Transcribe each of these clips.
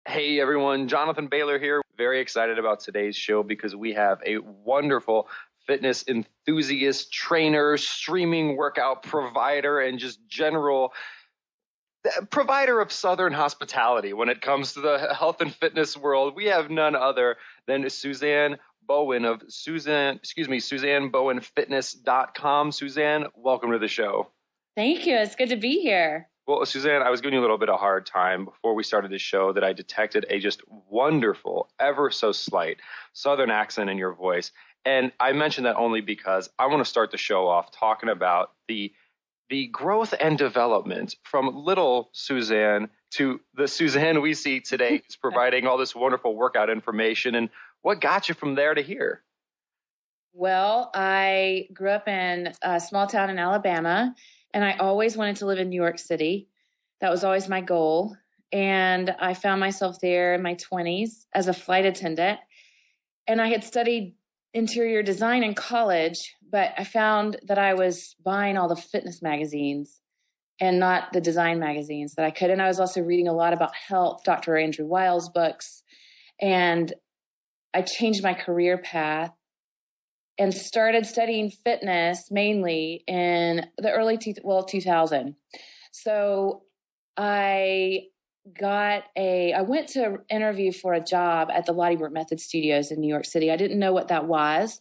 Hey everyone, Jonathan Bailor here. Very excited about today's show because we have a wonderful fitness enthusiast, trainer, streaming workout provider, and just general provider of Southern hospitality when it comes to the health and fitness world. We have none other than Suzanne Bowen of SuzanneBowenFitness.com. Suzanne, welcome to the show. Thank you. It's good to be here. Well, Suzanne, I was giving you a little bit of a hard time before we started this show that I detected a just wonderful, ever so slight Southern accent in your voice. And I mentioned that only because I want to start the show off talking about the growth and development from little Suzanne to the Suzanne we see today, who's providing all this wonderful workout information. And what got you from there to here? Well, I grew up in a small town in Alabama, and I always wanted to live in New York City. That was always my goal. And I found myself there in my 20s as a flight attendant. And I had studied interior design in college, but I found that I was buying all the fitness magazines and not the design magazines that I could. And I was also reading a lot about health, Dr. Andrew Weil's books. And I changed my career path and started studying fitness mainly in the early 2000. So I went to interview for a job at the Lottie Burke Method Studios in New York City. I didn't know what that was.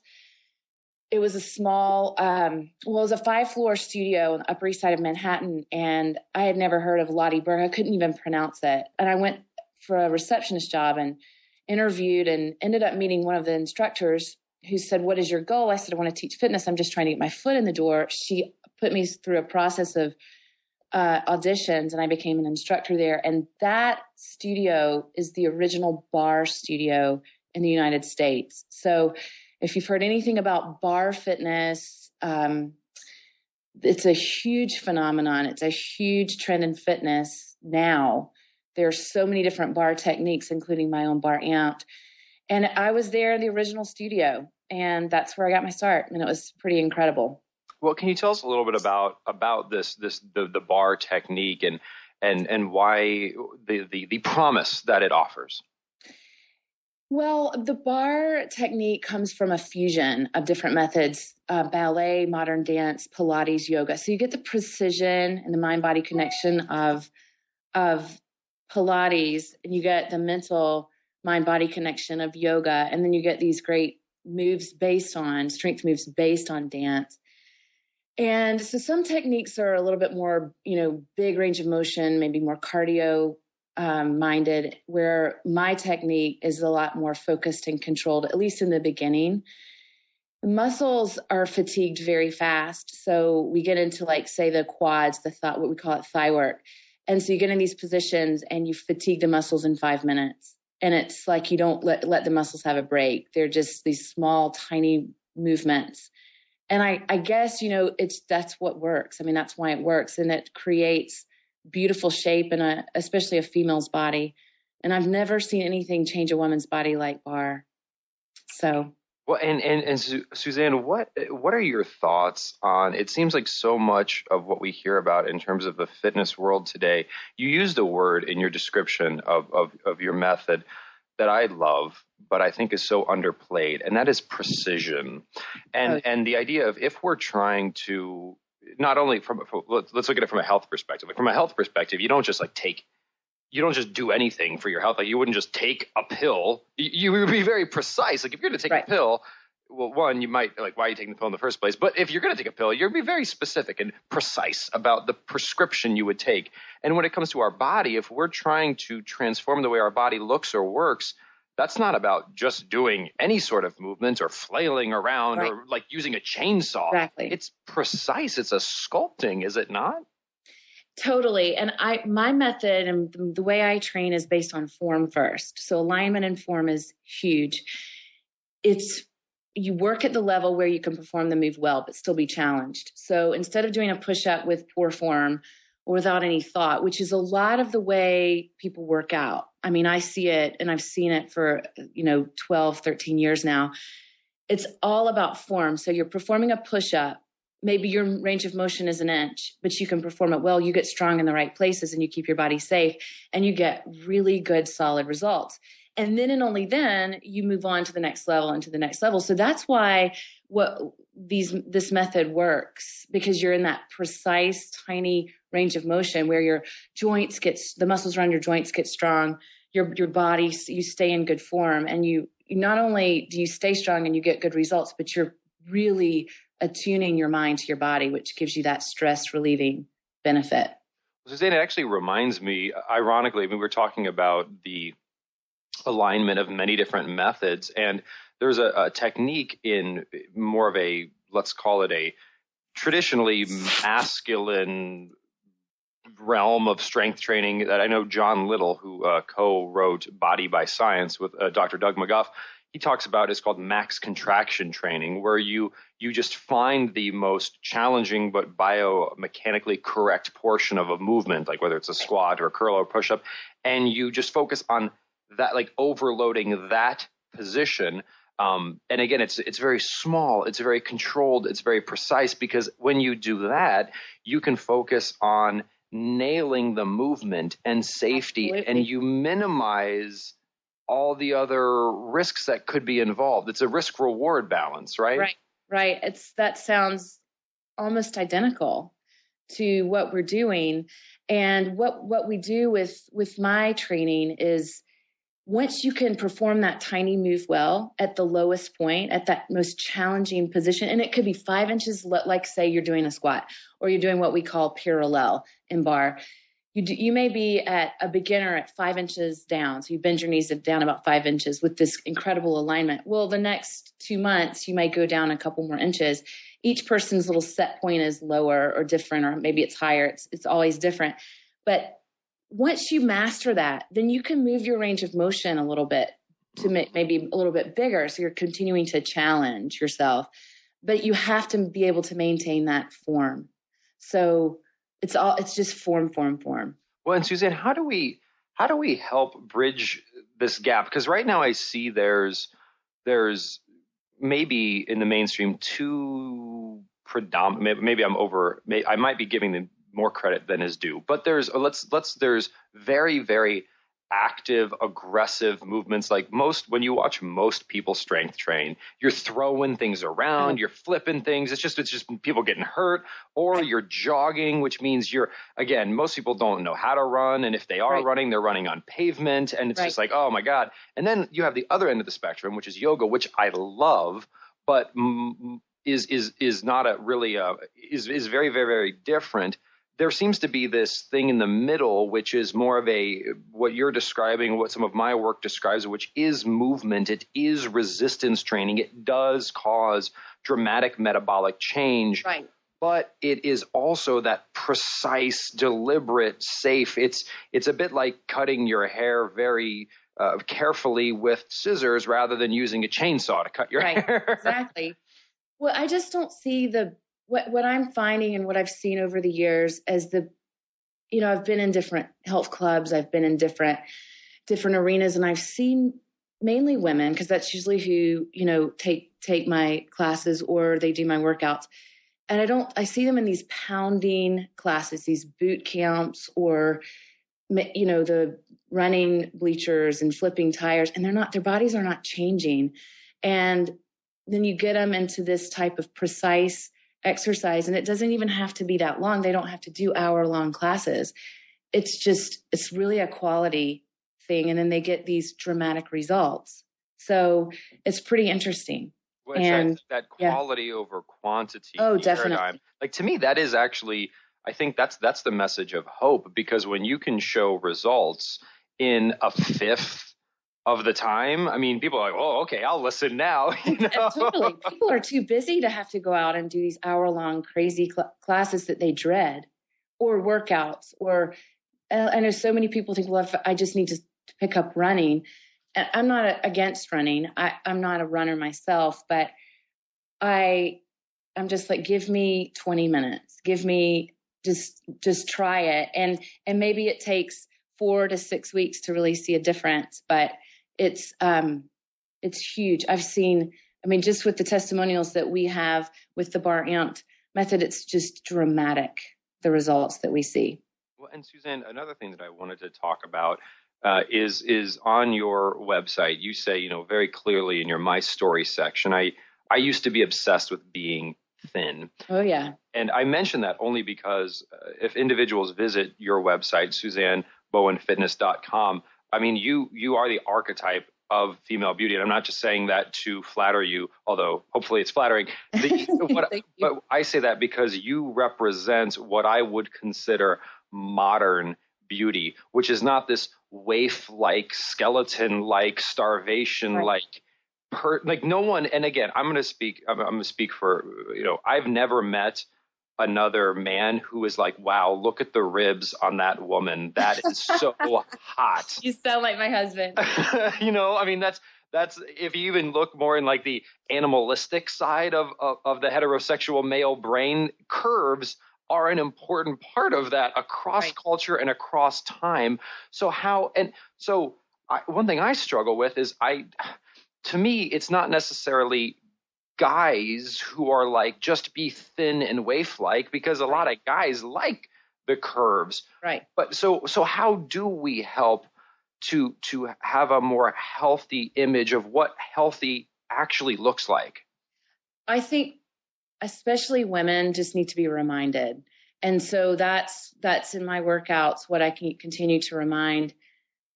It was a small, it was a 5-floor studio on the Upper East Side of Manhattan, and I had never heard of Lottie Burke. I couldn't even pronounce it. And I went for a receptionist job and interviewed and ended up meeting one of the instructors who said, "What is your goal?" I said, "I want to teach fitness. I'm just trying to get my foot in the door." She put me through a process of auditions, and I became an instructor there. And that studio is the original bar studio in the United States. So if you've heard anything about bar fitness, it's a huge phenomenon. It's a huge trend in fitness now. There are so many different bar techniques, including my own bar amped. And I was there in the original studio, and that's where I got my start. And it was pretty incredible. Well, can you tell us a little bit about the bar technique and why the promise that it offers? Well, the bar technique comes from a fusion of different methods, ballet, modern dance, Pilates, yoga. So you get the precision and the mind-body connection of Pilates, and you get the mental mind-body connection of yoga, and then you get these great strength moves based on dance. And so some techniques are a little bit more, big range of motion, maybe more cardio minded, where my technique is a lot more focused and controlled, at least in the beginning. The muscles are fatigued very fast. So we get into say the quads, what we call it thigh work. And so you get in these positions and you fatigue the muscles in 5 minutes. And it's like you don't let the muscles have a break. They're just these small, tiny movements. And I guess, that's what works. I mean, that's why it works. And it creates beautiful shape in especially a female's body. And I've never seen anything change a woman's body like bar. So. Well, and Suzanne, what are your thoughts on, it seems like so much of what we hear about in terms of the fitness world today, you used a word in your description of your method that I love, but I think is so underplayed, and that is precision. And the idea of, if we're trying to, not only let's look at it from a health perspective. Like, from a health perspective, you don't just you don't just do anything for your health. Like, you wouldn't just take a pill. You would be very precise. Like, if you're going to take a pill, well, one, you might, why are you taking the pill in the first place? But if you're going to take a pill, you're going to be very specific and precise about the prescription you would take. And when it comes to our body, if we're trying to transform the way our body looks or works, that's not about just doing any sort of movement or flailing around or using a chainsaw. Exactly. It's precise. It's a sculpting, is it not? Totally. And my method and the way I train is based on form first. So alignment and form is huge. You work at the level where you can perform the move well, but still be challenged. So instead of doing a push-up with poor form or without any thought, which is a lot of the way people work out. I mean, I see it, and I've seen it for, 12, 13 years now. It's all about form. So you're performing a push-up, maybe your range of motion is an inch, but you can perform it well. You get strong in the right places and you keep your body safe and you get really good, solid results. And then and only then you move on to the next level and to the next level. So that's why this method works, because you're in that precise, tiny range of motion where your joints the muscles around your joints get strong, your body, you stay in good form, and you not only do you stay strong and you get good results, but you're really attuning your mind to your body, which gives you that stress relieving benefit. Suzanne, it actually reminds me, ironically, we were talking about the alignment of many different methods, and there's a technique in more of a, let's call it a traditionally masculine realm of strength training that I know John Little, who co-wrote Body by Science with Dr. Doug McGuff, he talks about. Is called max contraction training, where you just find the most challenging but biomechanically correct portion of a movement, like whether it's a squat or a curl or push up, and you just focus on that, like overloading that position. And again, it's very small, it's very controlled, it's very precise, because when you do that, you can focus on nailing the movement and safety. Absolutely. And you minimize all the other risks that could be involved. It's a risk reward balance, right? Right. That sounds almost identical to what we're doing. And what we do with my training is, once you can perform that tiny move well at the lowest point, at that most challenging position, and it could be 5 inches, like say you're doing a squat or you're doing what we call parallel in bar. You may be at a beginner at 5 inches down. So you bend your knees down about 5 inches with this incredible alignment. Well, the next 2 months, you might go down a couple more inches. Each person's little set point is lower or different, or maybe it's higher. It's always different. But once you master that, then you can move your range of motion a little bit to maybe a little bit bigger. So you're continuing to challenge yourself, but you have to be able to maintain that form. So it's just form. Well, and Suzanne, how do we help bridge this gap? Because right now I see there's maybe in the mainstream two predominant, maybe I might be giving them more credit than is due, but there's very, very active, aggressive movements. Like when you watch most people strength train, you're throwing things around, you're flipping things. It's just people getting hurt, or you're jogging, which means most people don't know how to run. And if they are running, they're running on pavement, and it's just like, oh my God. And then you have the other end of the spectrum, which is yoga, which I love, but is not is very, very, very different. There seems to be this thing in the middle, which is more of what you're describing, what some of my work describes, which is movement. It is resistance training. It does cause dramatic metabolic change, but it is also that precise, deliberate, safe. It's a bit like cutting your hair very carefully with scissors rather than using a chainsaw to cut your hair. Exactly. Well, I just don't see what I'm finding and what I've seen over the years as I've been in different health clubs, I've been in different arenas, and I've seen mainly women, because that's usually who, take my classes or they do my workouts. And I see them in these pounding classes, these boot camps, or, the running bleachers and flipping tires, and their bodies are not changing. And then you get them into this type of precise exercise, and it doesn't even have to be that long. They don't have to do hour-long classes. It's really a quality thing, and then they get these dramatic results. So it's pretty interesting. Well, and that quality over quantity. Oh, definitely. Paradigm. Like, to me, that is actually, I think that's the message of hope, because when you can show results in a fifth of the time, I mean, people are like, oh, okay, I'll listen now. Totally. People are too busy to have to go out and do these hour-long crazy classes that they dread, or workouts, or I know so many people think, well, if I just need to pick up running. And I'm not against running. I'm not a runner myself, but I'm just like, give me 20 minutes. Give me just try it. And maybe it takes 4 to 6 weeks to really see a difference, but it's huge. I've seen, just with the testimonials that we have with the Bar Amped method, it's just dramatic, the results that we see. Well, and Suzanne, another thing that I wanted to talk about is on your website. You say, very clearly in your My Story section, I used to be obsessed with being thin. Oh, yeah. And I mention that only because if individuals visit your website, SuzanneBowenFitness.com, I mean, you are the archetype of female beauty. And I'm not just saying that to flatter you, although hopefully it's flattering. But I say that because you represent what I would consider modern beauty, which is not this waif-like, skeleton-like, starvation-like, like no one. And again, I'm going to speak for, I've never met another man who is like, wow, look at the ribs on that woman. That is so hot. You sound like my husband. I mean, that's if you even look more in like the animalistic side of the heterosexual male brain, curves are an important part of that across culture and across time. So one thing I struggle with is to me, it's not necessarily guys who are like, just be thin and waif-like, because a lot of guys like the curves. Right. But so how do we help to have a more healthy image of what healthy actually looks like? I think especially women just need to be reminded. And so that's in my workouts, what I can continue to remind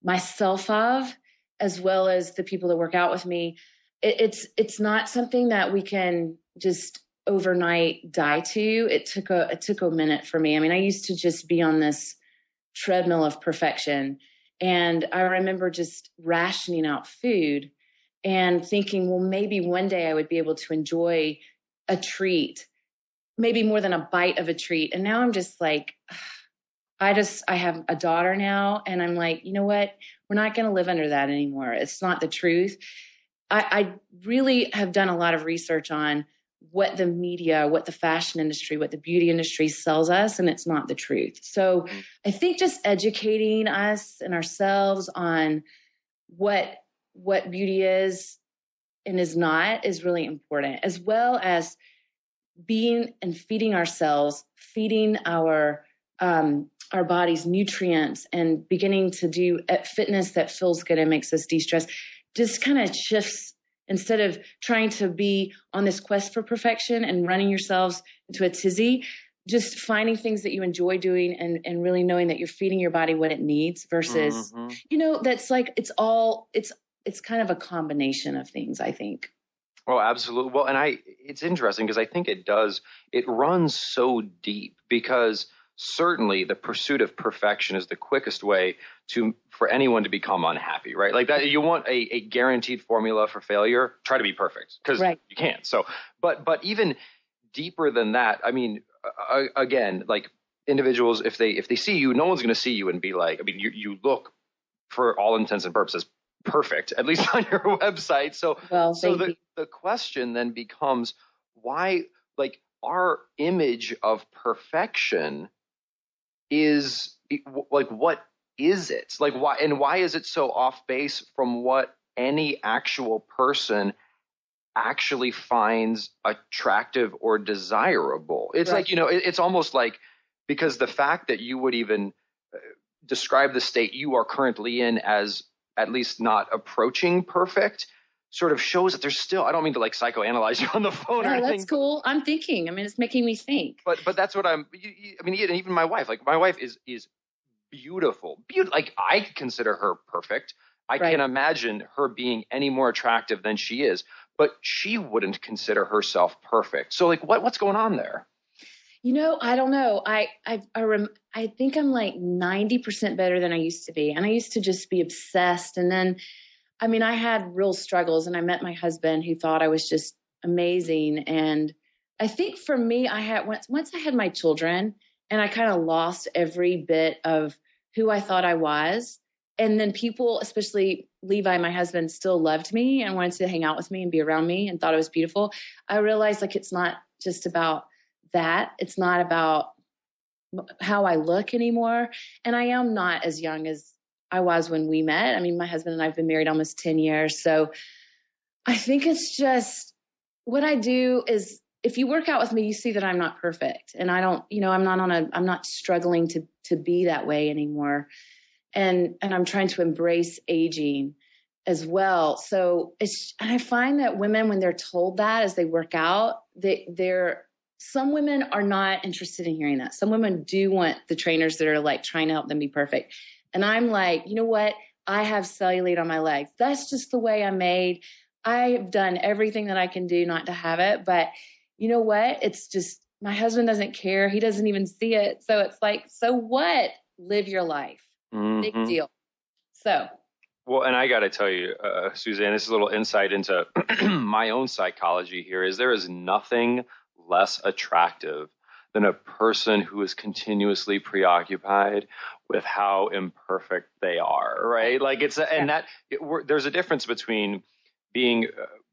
myself of, as well as the people that work out with me. It's not something that we can just overnight die to. It took a minute for me. I mean, I used to just be on this treadmill of perfection. And I remember just rationing out food and thinking, well, maybe one day I would be able to enjoy a treat, maybe more than a bite of a treat. And now I'm just like, I have a daughter now, and I'm like, you know what? We're not going to live under that anymore. It's not the truth. I really have done a lot of research on what the media, what the fashion industry, what the beauty industry sells us, and it's not the truth. So I think just educating us and ourselves on what beauty is and is not is really important, as well as being and feeding ourselves, feeding our bodies nutrients, and beginning to do fitness that feels good and makes us de-stress. Just kind of shifts, instead of trying to be on this quest for perfection and running yourselves into a tizzy, just finding things that you enjoy doing and really knowing that you're feeding your body what it needs versus, that's like, it's kind of a combination of things, I think. Oh, absolutely. Well, and it's interesting because I think it runs so deep, because certainly the pursuit of perfection is the quickest way for anyone to become unhappy, right? Like that, you want a guaranteed formula for failure, try to be perfect, because you can't. So, but even deeper than that, I mean, again, like individuals, if they see you, no one's going to see you and be like, I mean, you look for all intents and purposes perfect, at least on your website. So the question then becomes, why, like, our image of perfection is like, what is it? Like, why is it so off base from what any actual person actually finds attractive or desirable? It's like, it's almost like, because the fact that you would even describe the state you are currently in as at least not approaching perfect sort of shows that there's still, I don't mean to like psychoanalyze you on the phone or anything. That's cool. I'm thinking. I mean, it's making me think. But that's what I mean, even my wife, like my wife is beautiful. Like I consider her perfect. I can't imagine her being any more attractive than she is, but she wouldn't consider herself perfect. So like what's going on there? I don't know. I think I'm like 90% better than I used to be. And I used to just be obsessed. And then, I mean, I had real struggles, and I met my husband who thought I was just amazing. And I think for me, once I had my children, and I kind of lost every bit of who I thought I was. And then people, especially Levi, my husband, still loved me and wanted to hang out with me and be around me and thought I was beautiful. I realized like, it's not just about that. It's not about how I look anymore. And I am not as young as I was when we met. I mean, my husband and I have been married almost 10 years. So I think it's just, what I do is if you work out with me, you see that I'm not perfect, and I don't, I'm not struggling to be that way anymore. And I'm trying to embrace aging as well. So and I find that women, when they're told that as they work out, some women are not interested in hearing that. Some women do want the trainers that are like trying to help them be perfect. And I'm like, you know what? I have cellulite on my legs. That's just the way I'm made. I've done everything that I can do not to have it. But you know what? It's just, my husband doesn't care. He doesn't even see it. So it's like, so what? Live your life. Big deal. So. Well, and I got to tell you, Suzanne, this is a little insight into my own psychology here, is there is nothing less attractive than a person who is continuously preoccupied with how imperfect they are, right? Like there's a difference between being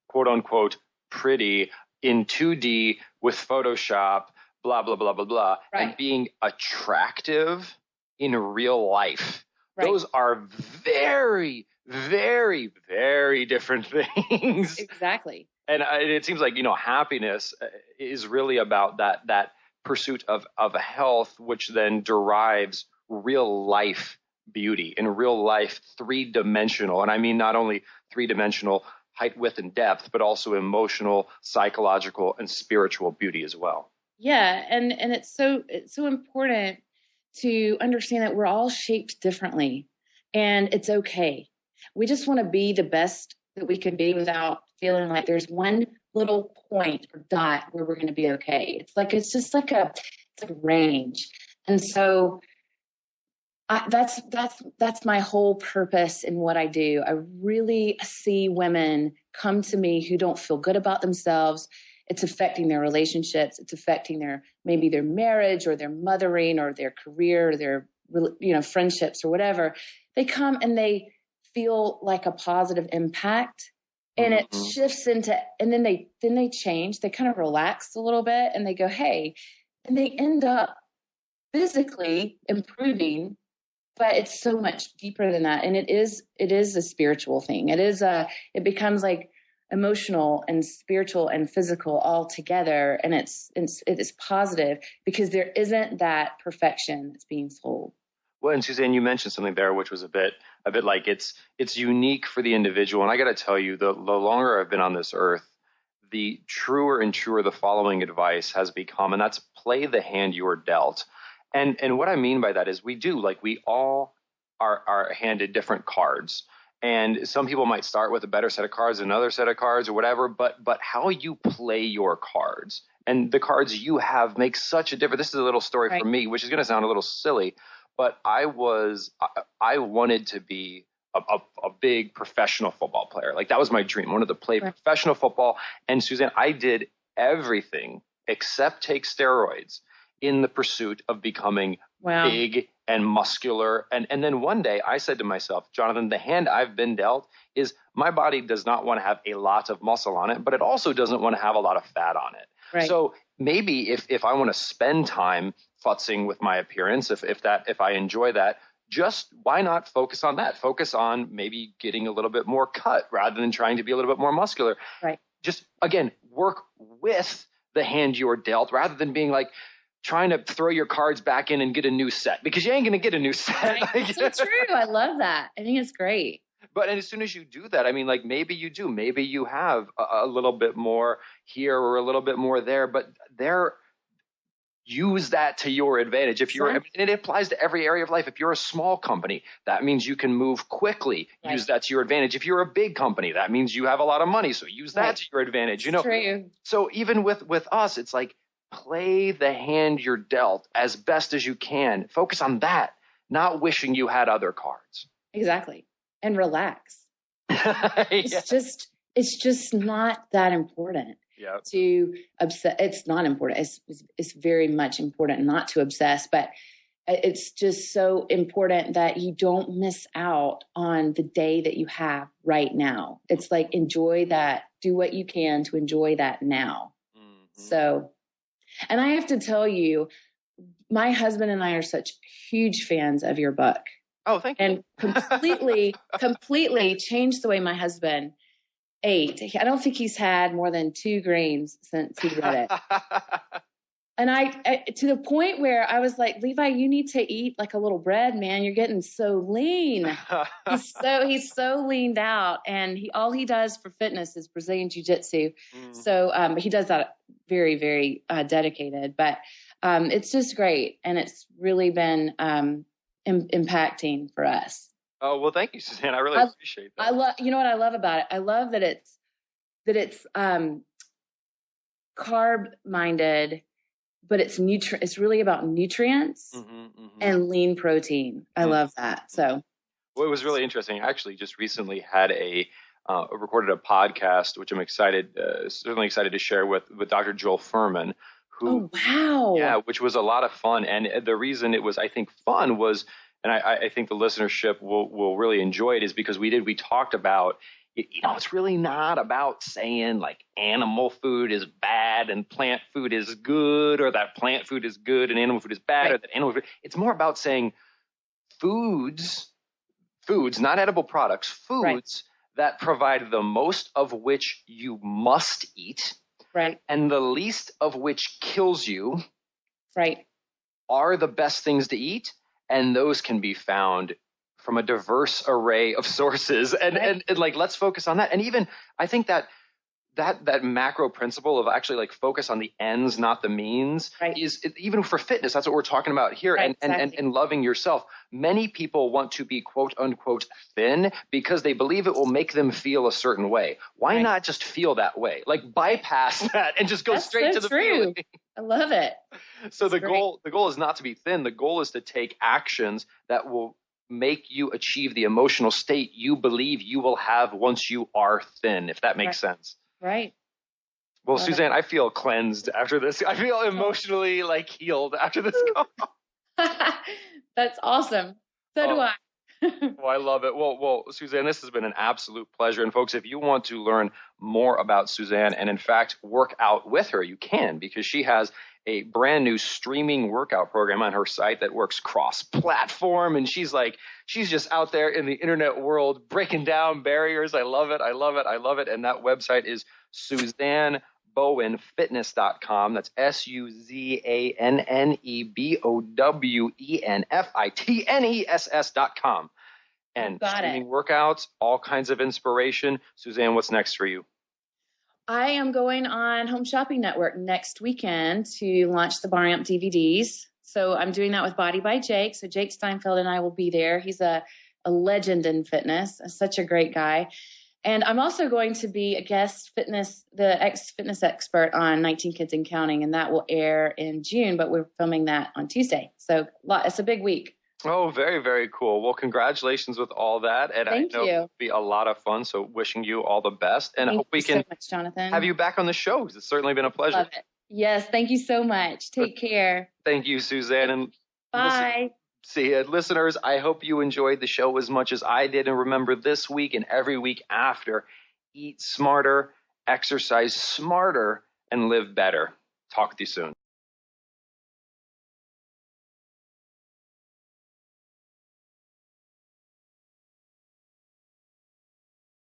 quote unquote pretty in 2D with Photoshop, blah, blah, blah, blah, blah, and being attractive in real life. Right. Those are very, very, very different things. Exactly. And it seems like, happiness is really about that pursuit of health, which then derives real life beauty and real life 3-dimensional. And I mean, not only 3-dimensional height, width, and depth, but also emotional, psychological, and spiritual beauty as well. Yeah. And it's so important to understand that we're all shaped differently, and it's okay. We just want to be the best that we can be without feeling like there's one little point or dot where we're going to be okay. It's just like a range. And so that's my whole purpose in what I do. I really see women come to me who don't feel good about themselves. It's affecting their relationships. It's affecting maybe their marriage or their mothering or their career or their, friendships or whatever. They come and they feel like a positive impact, and it shifts into, and then they change. They kind of relax a little bit and they go, hey, and they end up physically improving, but it's so much deeper than that. And it is a spiritual thing. It becomes like emotional and spiritual and physical all together. And it is positive because there isn't that perfection that's being sold. Well, and Suzanne, you mentioned something there, which was a bit like it's unique for the individual. And I got to tell you, the longer I've been on this earth, the truer and truer the following advice has become, and that's play the hand you are dealt. And what I mean by that is we all are handed different cards. And some people might start with a better set of cards than another set of cards or whatever, but how you play your cards and the cards you have makes such a difference. This is a little story for me, which is going to sound a little silly, but I wanted to be a big professional football player. Like that was my dream. I wanted to play professional football. And Suzanne, I did everything except take steroids in the pursuit of becoming big and muscular. And then one day I said to myself, Jonathan, the hand I've been dealt is my body does not want to have a lot of muscle on it, but it also doesn't want to have a lot of fat on it. Right. So maybe if I want to spend time futzing with my appearance, if I enjoy that, just why not focus on that? Focus on maybe getting a little bit more cut rather than trying to be a little bit more muscular. Right. Just again, work with the hand you're dealt rather than being like trying to throw your cards back in and get a new set, because you ain't going to get a new set. Right. So true. I love that. I think it's great. But as soon as you do that, I mean, like maybe you do, maybe you have a little bit more here or a little bit more there, but use that to your advantage. And it applies to every area of life. If you're a small company, that means you can move quickly. Right. Use that to your advantage. If you're a big company, that means you have a lot of money. So use that to your advantage. True. So even with us, it's like play the hand you're dealt as best as you can. Focus on that, not wishing you had other cards. Exactly. And relax. It's just not that important. Yep. To obsess. It's not important. It's very much important not to obsess, but it's just so important that you don't miss out on the day that you have right now. It's like, enjoy that, do what you can to enjoy that now. Mm-hmm. So, and I have to tell you, my husband and I are such huge fans of your book. Oh, thank you. And completely changed the way my husband 8. I don't think he's had more than 2 grains since he read it. And I to the point where I was like, Levi, you need to eat like a little bread, man. You're getting so lean. he's so leaned out, and all he does for fitness is Brazilian jiu-jitsu. So he does that very, very dedicated. But it's just great, and it's really been impacting for us. Oh, well, thank you, Suzanne. I really appreciate that. I love, you know what I love about it? I love that it's carb minded, but it's really about nutrients and lean protein. I love that. So, well, it was really interesting. I actually just recently had recorded a podcast, which I'm certainly excited to share with Dr. Joel Furman, who, oh, wow. Yeah, which was a lot of fun. And the reason it was, I think, fun was, and I think the listenership will really enjoy it, is because we talked about, it's really not about saying like animal food is bad and plant food is good, or that plant food is good and animal food is bad, or that animal food. It's more about saying foods, not edible products, foods that provide the most of which you must eat, and the least of which kills you, are the best things to eat. And those can be found from a diverse array of sources, and like, let's focus on that. And even I think that macro principle of actually like focus on the ends, not the means, is even for fitness. That's what we're talking about here. And loving yourself. Many people want to be quote unquote thin because they believe it will make them feel a certain way. Why not just feel that way? Like bypass that and just go straight to the feeling. I love it. So the goal is not to be thin. The goal is to take actions that will make you achieve the emotional state you believe you will have once you are thin, if that makes sense. Right. Well, Suzanne, I feel cleansed after this. I feel emotionally like healed after this call. That's awesome. So do I. Oh, I love it. Well, Suzanne, this has been an absolute pleasure. And folks, if you want to learn more about Suzanne and in fact work out with her, you can, because she has a brand new streaming workout program on her site that works cross-platform. And she's just out there in the internet world breaking down barriers. I love it. I love it. I love it. And that website is SuzanneBowenFitness.com. That's SuzanneBowenFitness.com. And streaming workouts, all kinds of inspiration. Suzanne, what's next for you? I am going on Home Shopping Network next weekend to launch the Bar Amp DVDs. So I'm doing that with Body by Jake. So Jake Steinfeld and I will be there. He's a legend in fitness, such a great guy. And I'm also going to be a guest fitness expert on 19 Kids and Counting, and that will air in June, but we're filming that on Tuesday. So it's a big week. Oh, very, very cool. Well, congratulations with all that. And Thank I know you. It'll be a lot of fun. So wishing you all the best. And I hope we can so much, Jonathan. Have you back on the show. It's certainly been a pleasure. Love it. Yes. Thank you so much. Take care. Thank you, Suzanne. And bye. See you. Listeners, I hope you enjoyed the show as much as I did. And remember, this week and every week after, eat smarter, exercise smarter, and live better. Talk to you soon.